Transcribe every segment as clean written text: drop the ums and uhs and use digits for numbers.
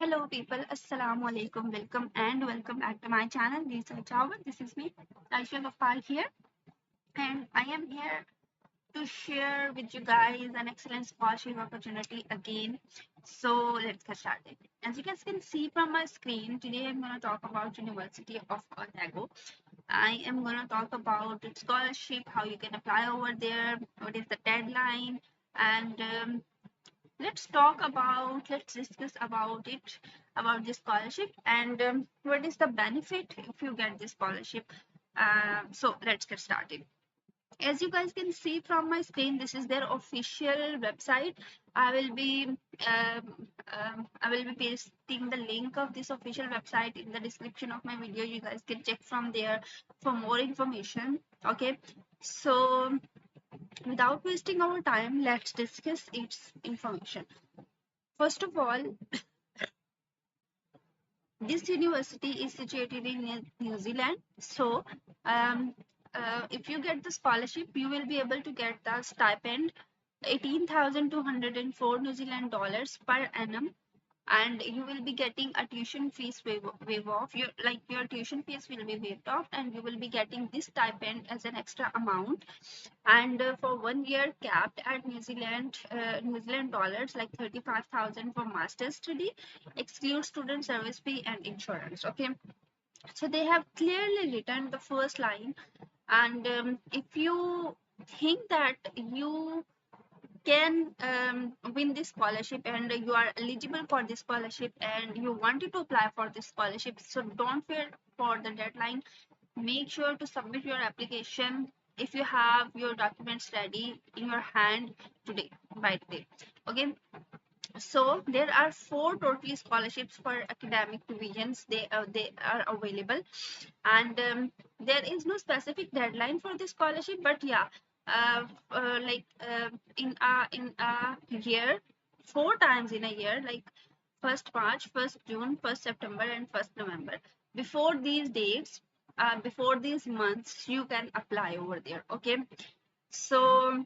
Hello people, Assalamu alaikum, welcome back to my channel, Research Hour. This is me, Aisha Gopal here, and I am here to share with you guys an excellent scholarship opportunity again. So let's get started. As you guys can see from my screen, today I'm going to talk about University of Otago. I am going to talk about its scholarship, how you can apply over there, what is the deadline, and let's discuss about it, about this scholarship, and what is the benefit if you get this scholarship. So let's get started. As you guys can see from my screen, this is their official website. I will be pasting the link of this official website in the description of my video. You guys can check from there for more information. Okay, so without wasting our time, let's discuss its information. First of all, this university is situated in New Zealand. So, if you get the scholarship, you will be able to get the stipend 18,204 New Zealand dollars per annum, and you will be getting a tuition fees waive off. Your tuition fees will be waived off, and you will be getting this stipend as an extra amount. And for 1 year capped at New Zealand dollars, like 35,000 for master's study, exclude student service fee and insurance. Okay, so they have clearly written the first line. And if you think that you can win this scholarship and you are eligible for this scholarship and you wanted to apply for this scholarship, so don't wait for the deadline. Make sure to submit your application if you have your documents ready in your hand today, by today. Okay, so there are 4 totally scholarships for academic divisions. They are available, and there is no specific deadline for this scholarship, but yeah, in a year, 4 times in a year, like 1st March, 1st June, 1st September, and 1st November. Before these dates, before these months, you can apply over there. Okay, so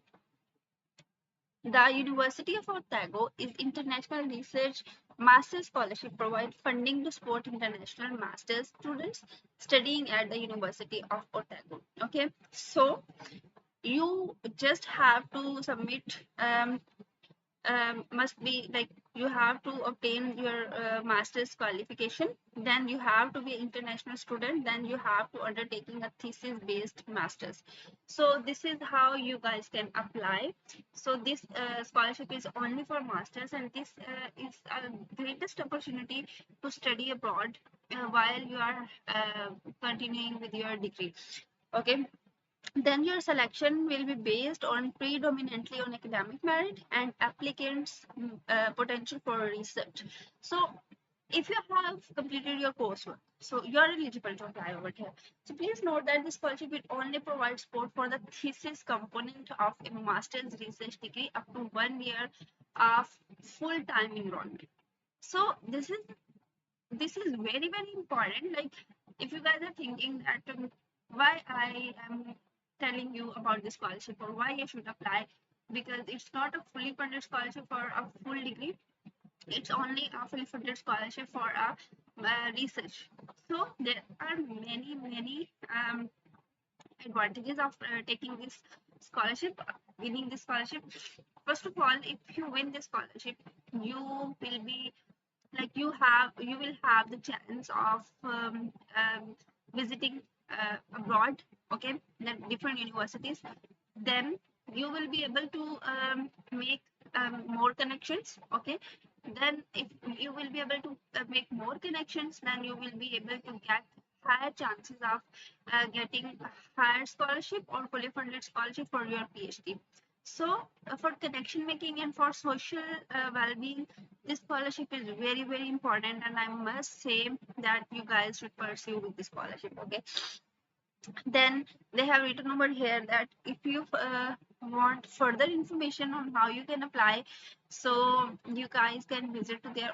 the University of Otago is international research master's scholarship, provide funding to support international master's students studying at the University of Otago. Okay, so you just have to submit, must be like you have to obtain your master's qualification, then you have to be an international student, then you have to undertaking a thesis based master's. So this is how you guys can apply. So this scholarship is only for masters, and this is a greatest opportunity to study abroad while you are continuing with your degree. Okay, then your selection will be based on predominantly on academic merit and applicants potential for research. So if you have completed your coursework, so you are eligible to apply over here. So please note that this scholarship will only provide support for the thesis component of a master's research degree up to 1 year of full-time enrollment. So this is very important. Like, if you guys are thinking that why I am telling you about this scholarship or why you should apply, because it's not a fully funded scholarship for a full degree, it's only a fully funded scholarship for a research. So there are many advantages of taking this scholarship, winning this scholarship. First of all, if you win this scholarship, you will be like you will have the chance of visiting abroad. Okay, the different universities. Then you will be able to make more connections. Okay, then if you will be able to make more connections, then you will be able to get higher chances of getting a higher scholarship or fully funded scholarship for your PhD. So for connection making and for social well-being, this scholarship is very important, and I must say that you guys should pursue with this scholarship. Okay, then they have written over here that if you want further information on how you can apply, so you guys can visit to their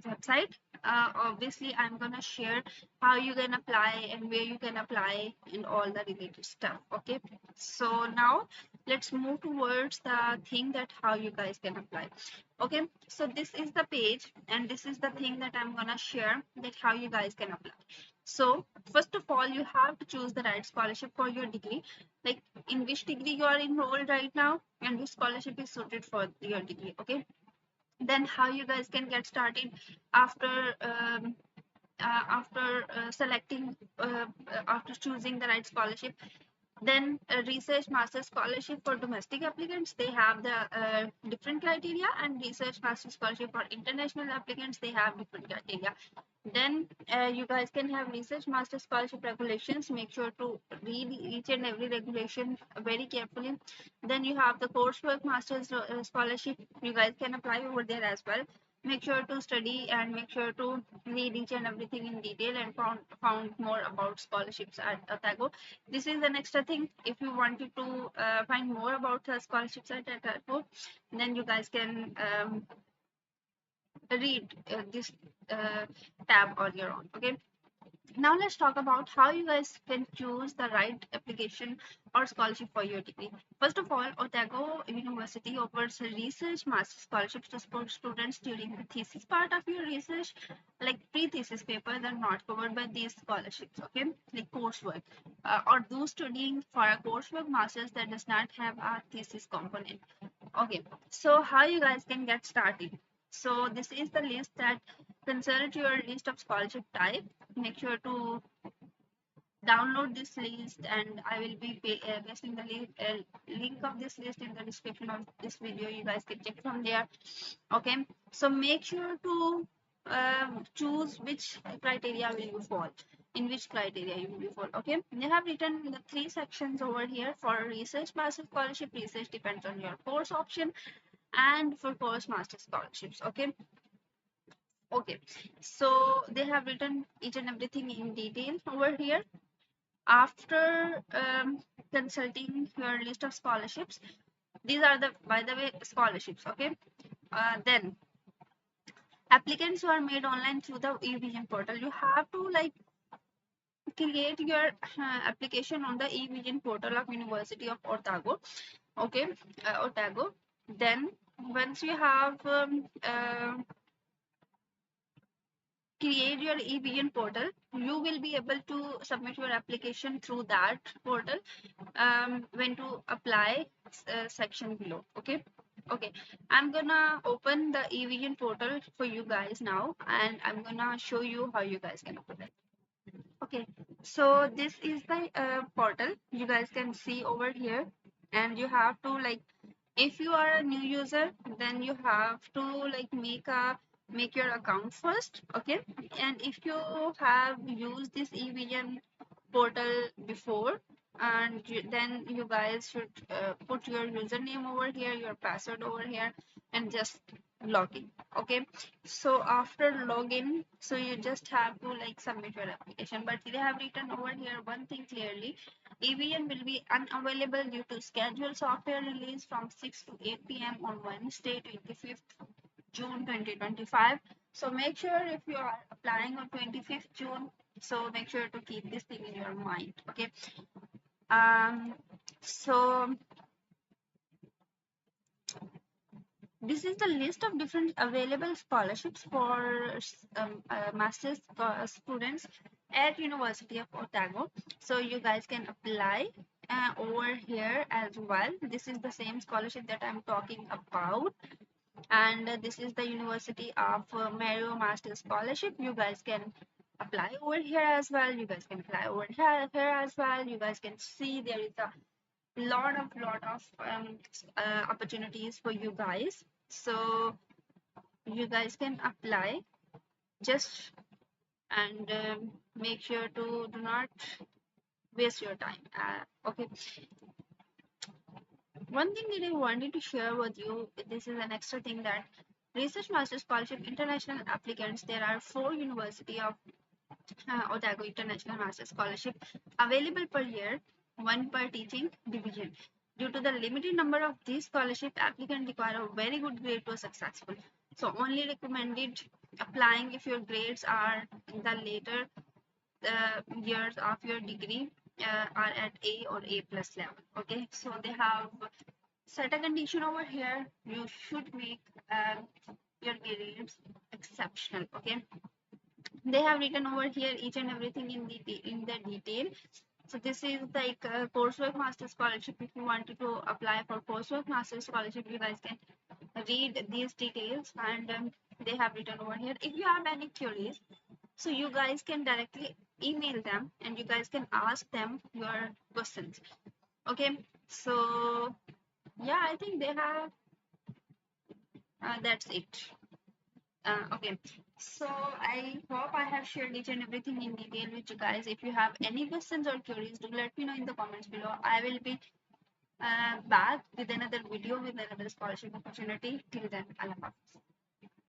website. Obviously I'm gonna share how you can apply and where you can apply and all the related stuff. Okay, so now let's move towards the thing that how you guys can apply. Okay, so this is the page and this is the thing that I'm gonna share, that how you guys can apply. So first of all, you have to choose the right scholarship for your degree, like in which degree you are enrolled right now and which scholarship is suited for your degree. Okay, then how you guys can get started after selecting after choosing the right scholarship. Then research master scholarship for domestic applicants, they have the different criteria, and research master scholarship for international applicants, they have different criteria. Then you guys can have research master scholarship regulations. Make sure to read each and every regulation very carefully. Then you have the coursework masters scholarship, you guys can apply over there as well. Make sure to study and make sure to read each and everything in detail and found more about scholarships at Otago. This is an extra thing. If you wanted to find more about scholarships at Otago, then you guys can read this uh, tab on your own. Okay, now let's talk about how you guys can choose the right application or scholarship for your degree. First of all, Otago University offers research master scholarships to support students during the thesis part of your research, like pre-thesis papers are not covered by these scholarships. Okay, like coursework or those studying for a coursework masters that does not have a thesis component. Okay, so how you guys can get started? So this is the list that consult your list of scholarship type. Make sure to download this list, and I will be pasting the link of this list in the description of this video. You guys can check from there. Okay, so make sure to choose which criteria will you fall, in which criteria you will fall. Okay, they have written the three sections over here. For research master scholarship, research depends on your course option, and for course master scholarships. Okay, okay, so they have written each and everything in detail over here. After consulting your list of scholarships, these are the, by the way, scholarships. Okay, then applicants who are made online through the eVision portal, you have to like create your application on the eVision portal of University of Otago. Okay, Otago. Then once you have create your eVision portal, you will be able to submit your application through that portal. When to apply section below. Okay, okay, I'm gonna open the eVision portal for you guys now, and I'm gonna show you how you guys can open it. Okay, so this is the portal you guys can see over here, and you have to like, if you are a new user, then you have to like make your account first. Okay, and if you have used this eVision portal before, and then you guys should put your username over here, your password over here, and just log in. Okay, so after login, so you just have to like submit your application, but they have written over here one thing clearly: eVision will be unavailable due to scheduled software release from 6 to 8 p.m. on Wednesday, 25th June 2025. So make sure if you are applying on 25th June, so make sure to keep this thing in your mind. Okay, so this is the list of different available scholarships for master's students at University of Otago. So you guys can apply over here as well. This is the same scholarship that I'm talking about, and this is the University of Mario Master Scholarship. You guys can apply over here as well. You guys can apply over here as well. You guys can see there is a lot of opportunities for you guys, so you guys can apply just, and make sure to do not waste your time. Okay, one thing that I wanted to share with you, this is an extra thing, that research master scholarship international applicants, there are 4 University of Otago International Master Scholarship available per year, one per teaching division. Due to the limited number of these scholarship, applicants require a very good grade to successful. So only recommended applying if your grades are in the later years of your degree. are at A or A plus level. Okay, so they have set a condition over here. You should make your grades exceptional. Okay, they have written over here each and everything in the detail. So this is like coursework master scholarship. If you wanted to apply for coursework master scholarship, you guys can read these details, and they have written over here. If you have any queries, so you guys can directly email them and you guys can ask them your questions. Okay, so yeah, I think they have that's it. Okay, so I hope I have shared each and everything in detail with you guys. If you have any questions or queries, do let me know in the comments below. I will be back with another video with another scholarship opportunity. Till then, Allah Hafiz.